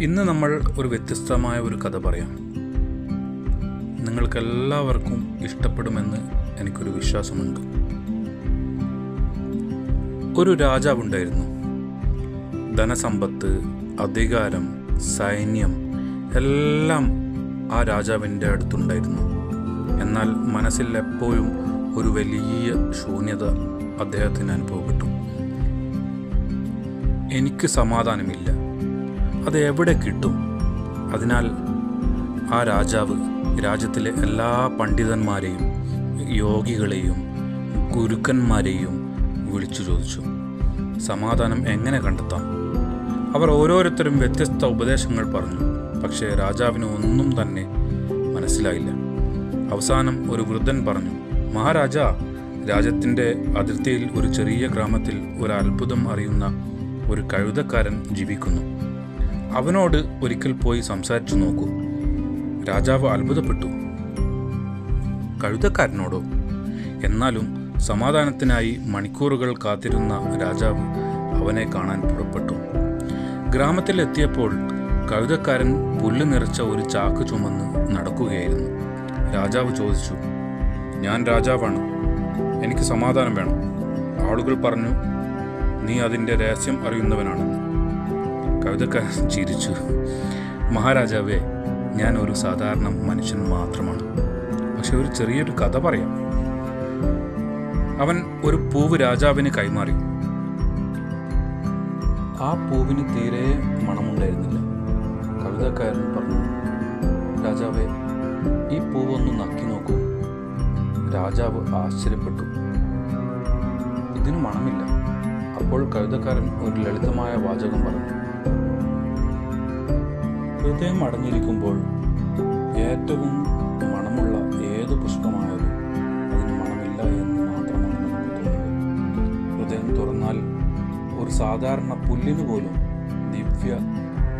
ഇന്ന് നമ്മൾ ഒരു വ്യത്യസ്തമായ ഒരു കഥ പറയാം. നിങ്ങൾക്കെല്ലാവർക്കും ഇഷ്ടപ്പെടുമെന്ന് എനിക്കൊരു വിശ്വാസമുണ്ട്. ഒരു രാജാവുണ്ടായിരുന്നു. ധനസമ്പത്ത്, അധികാരം, സൈന്യം എല്ലാം ആ രാജാവിൻ്റെ അടുത്തുണ്ടായിരുന്നു. എന്നാൽ മനസ്സിൽ എപ്പോഴും ഒരു വലിയ ശൂന്യത അദ്ദേഹത്തിന് അനുഭവപ്പെട്ടു. എനിക്ക് സമാധാനമില്ല, അത് എവിടെ കിട്ടും? അതിനാൽ ആ രാജാവ് രാജ്യത്തിലെ എല്ലാ പണ്ഡിതന്മാരെയും, യോഗികളെയും, ഗുരുക്കന്മാരെയും വിളിച്ചു ചോദിച്ചു, സമാധാനം എങ്ങനെ കണ്ടെത്താം? അവർ ഓരോരുത്തരും വ്യത്യസ്ത ഉപദേശങ്ങൾ പറഞ്ഞു. പക്ഷേ രാജാവിന് ഒന്നും തന്നെ മനസ്സിലായില്ല. അവസാനം ഒരു വൃദ്ധൻ പറഞ്ഞു, മഹാരാജാ, രാജ്യത്തിൻ്റെ അതിർത്തിയിൽ ഒരു ചെറിയ ഗ്രാമത്തിൽ ഒരു അത്ഭുതം അറിയുന്ന ഒരു കഴുതക്കാരൻ ജീവിക്കുന്നു. അവനോട് ഒരിക്കൽ പോയി സംസാരിച്ചു നോക്കൂ. രാജാവ് അത്ഭുതപ്പെട്ടു. കഴുതക്കാരനോടോ? എന്നാലും സമാധാനത്തിനായി മണിക്കൂറുകൾ കാത്തിരുന്ന രാജാവ് അവനെ കാണാൻ പുറപ്പെട്ടു. ഗ്രാമത്തിൽ എത്തിയപ്പോൾ കഴുതക്കാരൻ പുല്ല് നിറച്ച ഒരു ചാക്ക് ചുമന്ന് നടക്കുകയായിരുന്നു. രാജാവ് ചോദിച്ചു, ഞാൻ രാജാവാണ്, എനിക്ക് സമാധാനം വേണം. ആളുകൾ പറഞ്ഞു, നീ അതിൻ്റെ രഹസ്യം അറിയുന്നവനാണെന്ന്. കഴുതക്കാരൻ ചിരിച്ചു, മഹാരാജാവേ, ഞാൻ ഒരു സാധാരണ മനുഷ്യൻ മാത്രമാണ്. പക്ഷെ ഒരു ചെറിയൊരു കഥ പറയാം. അവൻ ഒരു പൂവ് രാജാവിന് കൈമാറി. ആ പൂവിന് തീരെ മണമുണ്ടായിരുന്നില്ല. കഴുതക്കാരൻ പറഞ്ഞു, രാജാവേ, ഈ പൂവൊന്ന് നക്കി നോക്കൂ. രാജാവ് ആശ്ചര്യപ്പെട്ടു, ഇതിന് മണമില്ല. അപ്പോൾ കഴുതക്കാരൻ ഒരു ലളിതമായ വാചകം പറഞ്ഞു, ഹൃദയം അടഞ്ഞിരിക്കുമ്പോൾ ഏറ്റവും മണമുള്ള ഏത് പുഷ്പമായാലും അതിന് മണമില്ല എന്ന് മാത്രമാണ് നമുക്ക് തോന്നുന്നത്. ഹൃദയം തുറന്നാൽ ഒരു സാധാരണ പുല്ലിന് പോലും ദിവ്യ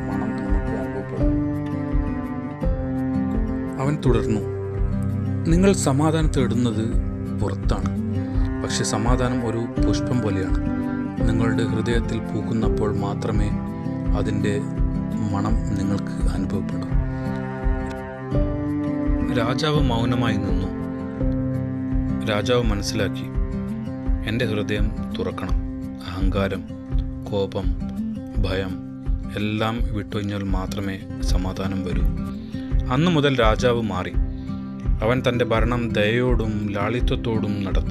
മണം നമുക്ക് അനുഭവപ്പെടും. അവൻ തുടർന്നു, നിങ്ങൾ സമാധാനം തേടുന്നത് പുറത്താണ്, പക്ഷെ സമാധാനം ഒരു പുഷ്പം പോലെയാണ്. നിങ്ങളുടെ ഹൃദയത്തിൽ പൂക്കുന്നപ്പോൾ മാത്രമേ അതിൻ്റെ മണം നിങ്ങൾക്ക് അനുഭവപ്പെടൂ. രാജാവ് മൗനമായി നിന്നു. രാജാവ് മനസ്സിലാക്കി, എൻ്റെ ഹൃദയം തുറക്കണം. അഹങ്കാരം, കോപം, ഭയം എല്ലാം വിട്ടൊഴിഞ്ഞാൽ മാത്രമേ സമാധാനം വരൂ. അന്നു മുതൽ രാജാവ് മാറി. അവൻ തൻ്റെ ഭരണം ദയയോടും ലാളിത്യത്തോടും നടത്തി.